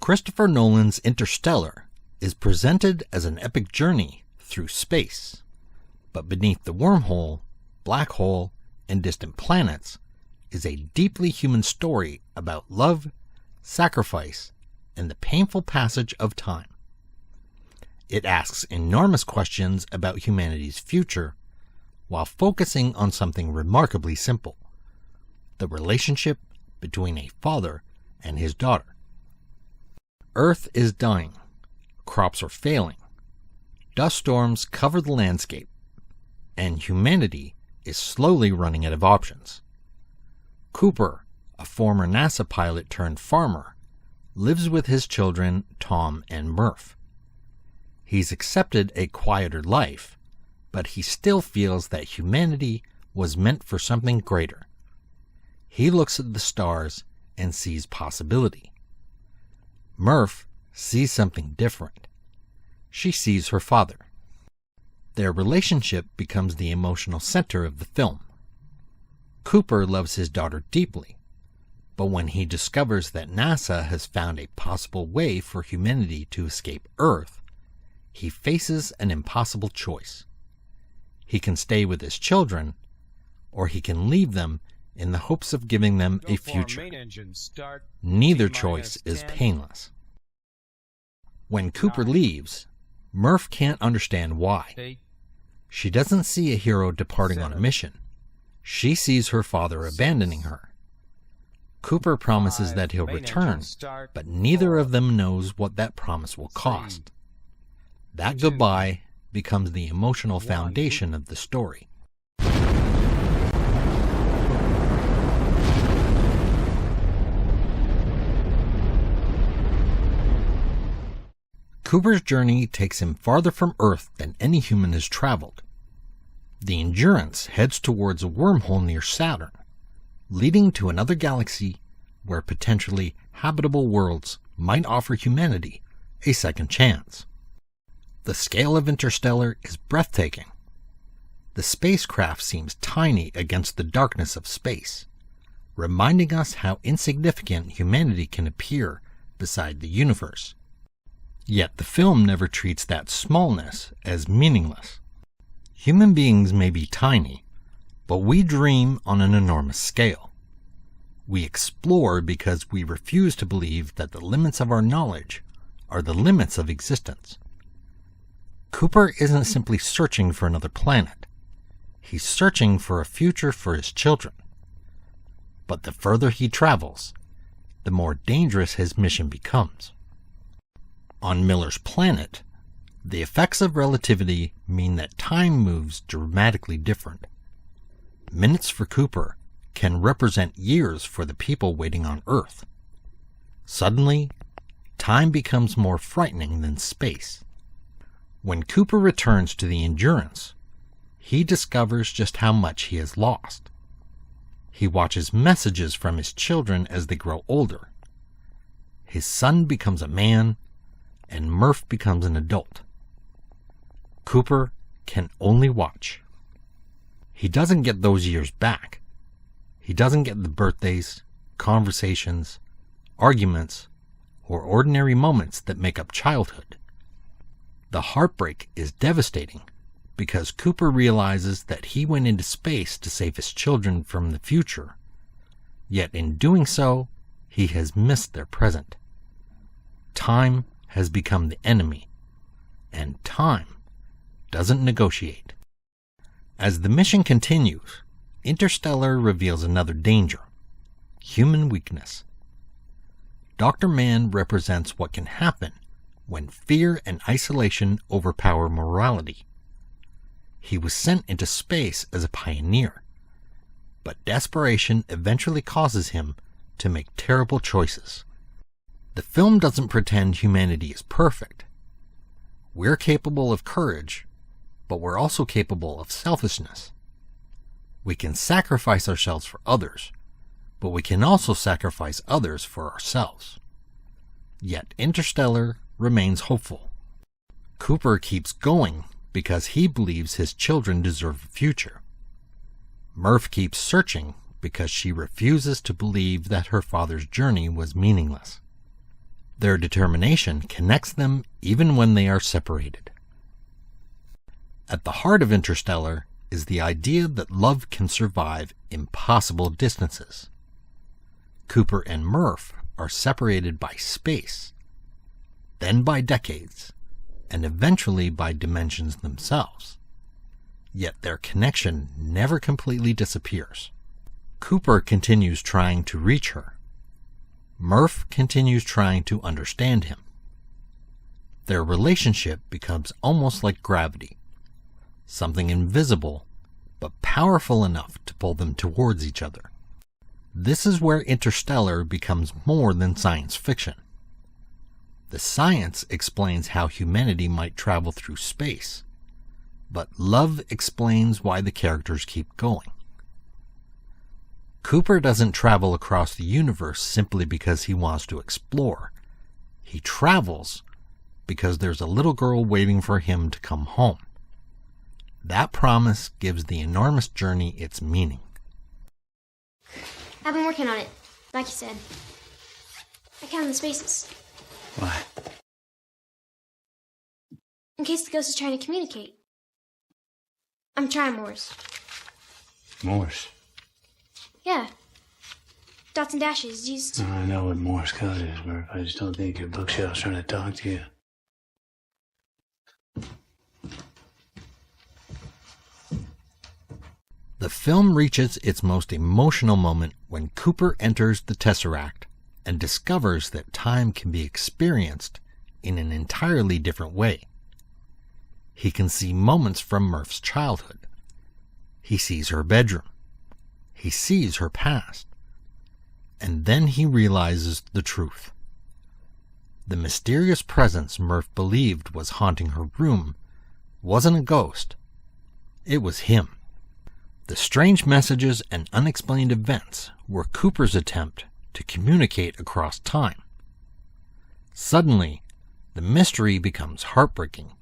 Christopher Nolan's Interstellar is presented as an epic journey through space, but beneath the wormhole, black hole, and distant planets is a deeply human story about love, sacrifice, and the painful passage of time. It asks enormous questions about humanity's future while focusing on something remarkably simple: the relationship between a father and his daughter. Earth is dying, crops are failing, dust storms cover the landscape, and humanity is slowly running out of options. Cooper, a former NASA pilot turned farmer, lives with his children Tom and Murph. He's accepted a quieter life, but he still feels that humanity was meant for something greater. He looks at the stars and sees possibility. Murph sees something different. She sees her father. Their relationship becomes the emotional center of the film. Cooper loves his daughter deeply, but when he discovers that NASA has found a possible way for humanity to escape Earth, he faces an impossible choice. He can stay with his children, or he can leave them in the hopes of giving them a future. Neither choice is painless. When Cooper leaves, Murph can't understand why. She doesn't see a hero departing on a mission. She sees her father abandoning her. Cooper promises that he'll return, but neither of them knows what that promise will cost. That goodbye becomes the emotional foundation of the story. Cooper's journey takes him farther from Earth than any human has traveled. The Endurance heads towards a wormhole near Saturn, leading to another galaxy where potentially habitable worlds might offer humanity a second chance. The scale of Interstellar is breathtaking. The spacecraft seems tiny against the darkness of space, reminding us how insignificant humanity can appear beside the universe. Yet the film never treats that smallness as meaningless. Human beings may be tiny, but we dream on an enormous scale. We explore because we refuse to believe that the limits of our knowledge are the limits of existence. Cooper isn't simply searching for another planet. He's searching for a future for his children. But the further he travels, the more dangerous his mission becomes. On Miller's planet, the effects of relativity mean that time moves dramatically different. Minutes for Cooper can represent years for the people waiting on Earth. Suddenly, time becomes more frightening than space. When Cooper returns to the Endurance, he discovers just how much he has lost. He watches messages from his children as they grow older. His son becomes a man, and Murph becomes an adult. Cooper can only watch. He doesn't get those years back. He doesn't get the birthdays, conversations, arguments, or ordinary moments that make up childhood. The heartbreak is devastating because Cooper realizes that he went into space to save his children from the future, yet in doing so, he has missed their present. Time has become the enemy, and time doesn't negotiate. As the mission continues, Interstellar reveals another danger: human weakness. Dr. Mann represents what can happen when fear and isolation overpower morality. He was sent into space as a pioneer, but desperation eventually causes him to make terrible choices. The film doesn't pretend humanity is perfect. We're capable of courage, but we're also capable of selfishness. We can sacrifice ourselves for others, but we can also sacrifice others for ourselves. Yet Interstellar remains hopeful. Cooper keeps going because he believes his children deserve a future. Murph keeps searching because she refuses to believe that her father's journey was meaningless. Their determination connects them even when they are separated. At the heart of Interstellar is the idea that love can survive impossible distances. Cooper and Murph are separated by space, then by decades, and eventually by dimensions themselves. Yet their connection never completely disappears. Cooper continues trying to reach her. Murph continues trying to understand him. Their relationship becomes almost like gravity, something invisible but powerful enough to pull them towards each other. This is where Interstellar becomes more than science fiction. The science explains how humanity might travel through space, but love explains why the characters keep going. Cooper doesn't travel across the universe simply because he wants to explore. He travels because there's a little girl waiting for him to come home. That promise gives the enormous journey its meaning. I've been working on it, like you said. I counted the spaces. Why? In case the ghost is trying to communicate. I'm trying Morse. Morse? Yeah. Dots and dashes used... I know what Morse code is, Murph. I just don't think your bookshelf's trying to talk to you. The film reaches its most emotional moment when Cooper enters the Tesseract and discovers that time can be experienced in an entirely different way. He can see moments from Murph's childhood. He sees her bedroom. He sees her past. And then he realizes the truth. The mysterious presence Murph believed was haunting her room wasn't a ghost. It was him. The strange messages and unexplained events were Cooper's attempt to communicate across time. Suddenly, the mystery becomes heartbreaking.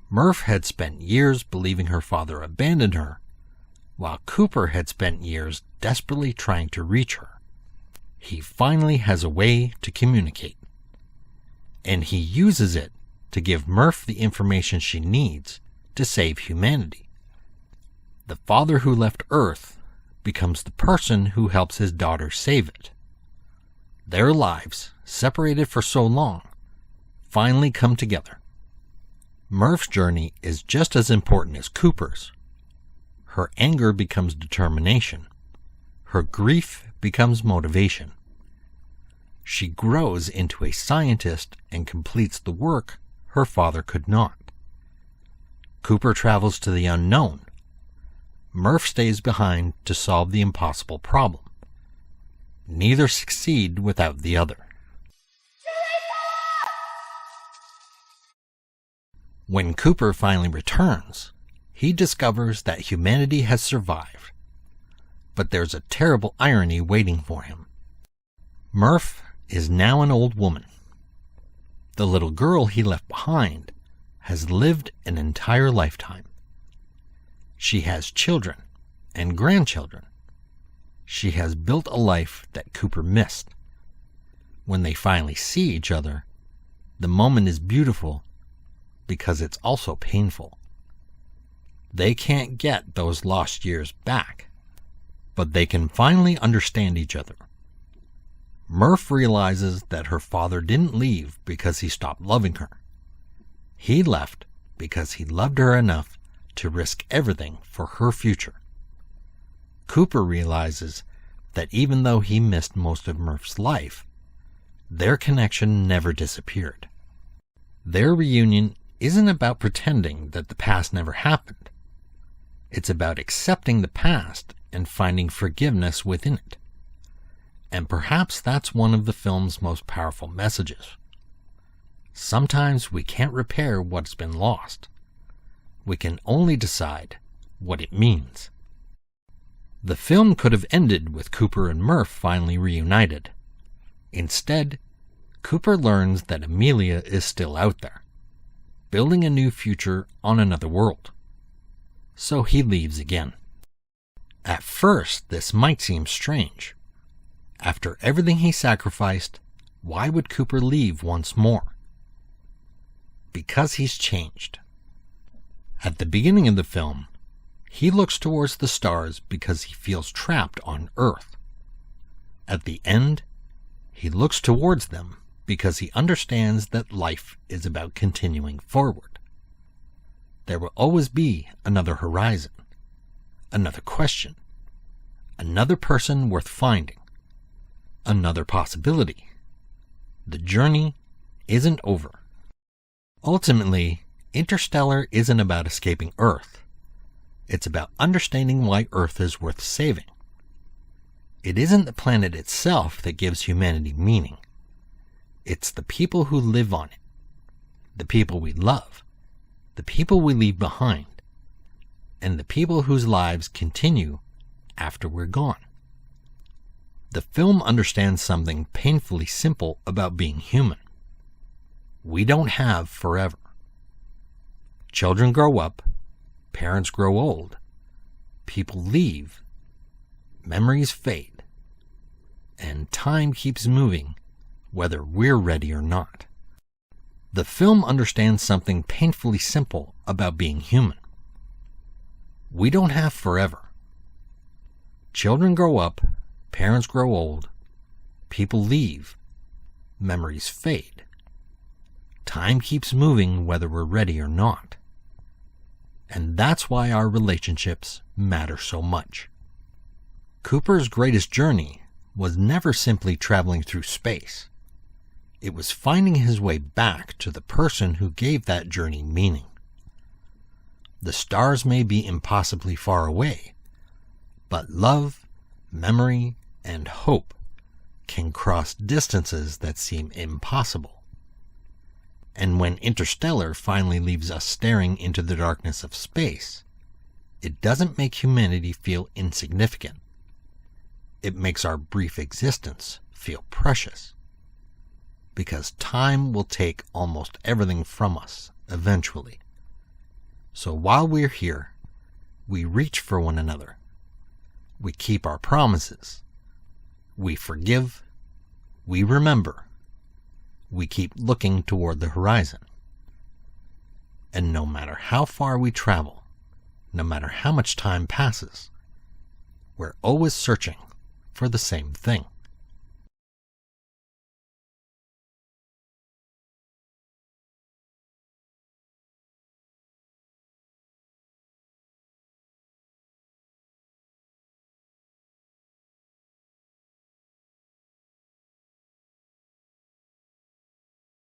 Murph had spent years believing her father abandoned her, while Cooper had spent years desperately trying to reach her. He finally has a way to communicate, and he uses it to give Murph the information she needs to save humanity. The father who left Earth becomes the person who helps his daughter save it. Their lives, separated for so long, finally come together. Murph's journey is just as important as Cooper's. Her anger becomes determination. Her grief becomes motivation. She grows into a scientist and completes the work her father could not. Cooper travels to the unknown. Murph stays behind to solve the impossible problem. Neither succeed without the other. When Cooper finally returns, he discovers that humanity has survived. But there's a terrible irony waiting for him. Murph is now an old woman. The little girl he left behind has lived an entire lifetime. She has children and grandchildren. She has built a life that Cooper missed. When they finally see each other, the moment is beautiful because it's also painful. They can't get those lost years back, but they can finally understand each other. Murph realizes that her father didn't leave because he stopped loving her. He left because he loved her enough to risk everything for her future. Cooper realizes that even though he missed most of Murph's life, their connection never disappeared. Their reunion isn't about pretending that the past never happened. It's about accepting the past and finding forgiveness within it. And perhaps that's one of the film's most powerful messages. Sometimes we can't repair what's been lost. We can only decide what it means. The film could have ended with Cooper and Murph finally reunited. Instead, Cooper learns that Amelia is still out there, building a new future on another world. So he leaves again. At first, this might seem strange. After everything he sacrificed, Why would Cooper leave once more? Because he's changed. At the beginning of the film, he looks towards the stars because he feels trapped on Earth. At the end, he looks towards them because he understands that life is about continuing forward. There will always be another horizon, another question, another person worth finding, another possibility. The journey isn't over. Ultimately, Interstellar isn't about escaping Earth. It's about understanding why Earth is worth saving. It isn't the planet itself that gives humanity meaning. It's the people who live on it, the people we love, the people we leave behind, and the people whose lives continue after we're gone. The film understands something painfully simple about being human. We don't have forever. Children grow up, parents grow old, people leave, memories fade, and time keeps moving whether we're ready or not. The film understands something painfully simple about being human. We don't have forever. Children grow up, parents grow old, people leave, memories fade. Time keeps moving whether we're ready or not. And that's why our relationships matter so much. Cooper's greatest journey was never simply traveling through space. It was finding his way back to the person who gave that journey meaning. The stars may be impossibly far away, but love, memory, and hope can cross distances that seem impossible. And when Interstellar finally leaves us staring into the darkness of space, it doesn't make humanity feel insignificant. It makes our brief existence feel precious. Because time will take almost everything from us eventually. So while we're here, we reach for one another. We keep our promises. We forgive. We remember. We keep looking toward the horizon. And no matter how far we travel, no matter how much time passes, we're always searching for the same thing.